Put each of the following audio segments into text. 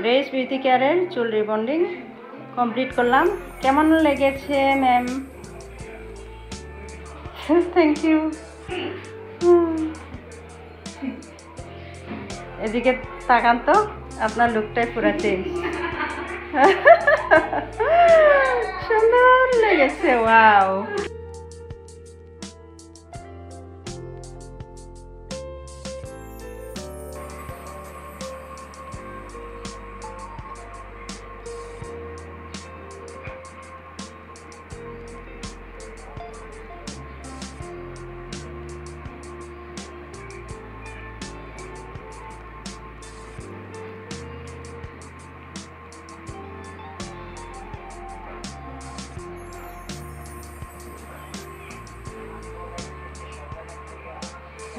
Race beauty কেয়ারের চুল rebonding complete করলাম। কেমন লেগেছে ম্যাম? Thank you. এদিকে তাকান তো, আপনার লুকটাই পুরো চেঞ্জ। সুন্দর লেগেছে, ওয়াও।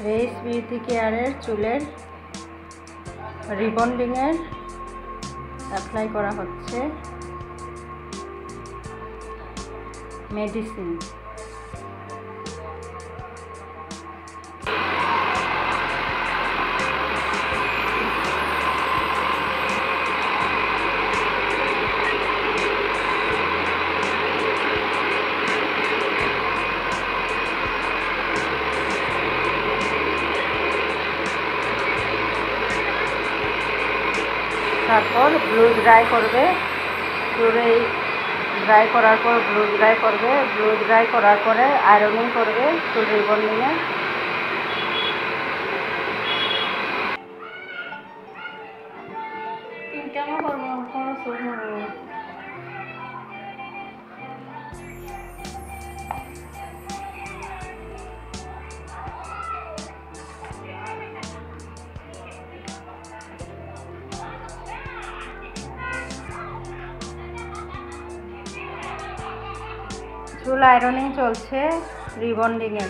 রেস বিউটি কেয়ারের চুলের রিবন্ডিংয়ের অ্যাপ্লাই করা হচ্ছে মেডিসিন। তারপর ব্লু ড্রাই করবে, ড্রাই করার পর ব্লু ড্রাই করবে, ব্লু ড্রাই করার পরে আয়রনিং করবে চুল রিবন্ডিংয়ে। কেমন করবো? চুল আয়রনিং চলছে রিবন্ডিংয়ে।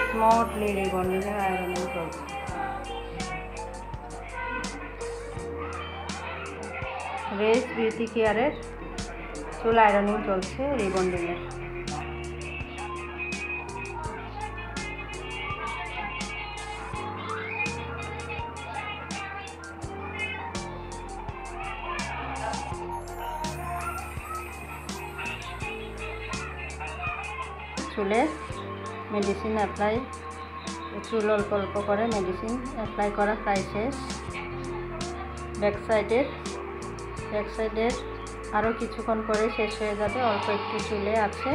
স্মুথলি রিবন্ডিংয়ে আয়রনিং চলছে। রেস বিউটি কেয়ারের চুল আয়রনিং চলছে রিবন্ডিংয়ের। চুলে মেডিসিন অ্যাপ্লাই, চুল অল্প অল্প করে মেডিসিন অ্যাপ্লাই করা প্রায় শেষ। ব্যাক সাইডের আরও কিছুক্ষণ করে শেষ হয়ে যাবে, অল্প একটু চুলে আছে।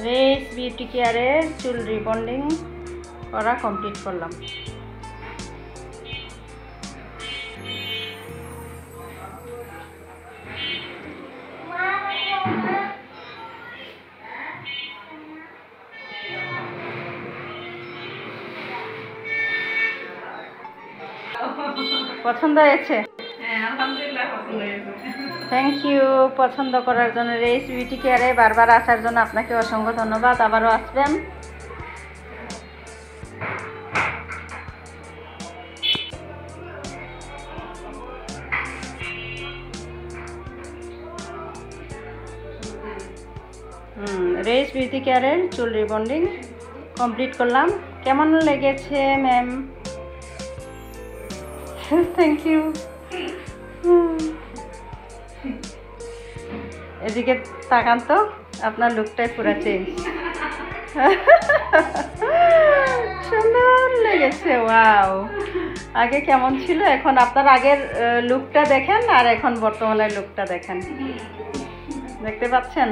রেস বিউটি কেয়ারের চুল রিবন্ডিং করা কমপ্লিট করলাম। পছন্দ হয়েছে? থ্যাংক ইউ পছন্দ করার জন্য। রেস বিউটি কেয়ারে বারবার আসার জন্য আপনাকে অসংখ্য ধন্যবাদ। আবারও আসবেন। রেস বিউটি কেয়ারের চুল রিবন্ডিং কমপ্লিট করলাম। কেমন লেগেছে ম্যাম? Thank you. এদিকে তাকান তো, আপনার লুকটাই পুরো চেঞ্জ। সুন্দর লেগেছে, ওয়াও। আগে কেমন ছিল, এখন আপনার আগের লুকটা দেখেন আর এখন বর্তমানের লুকটা দেখেন, দেখতে পাচ্ছেন?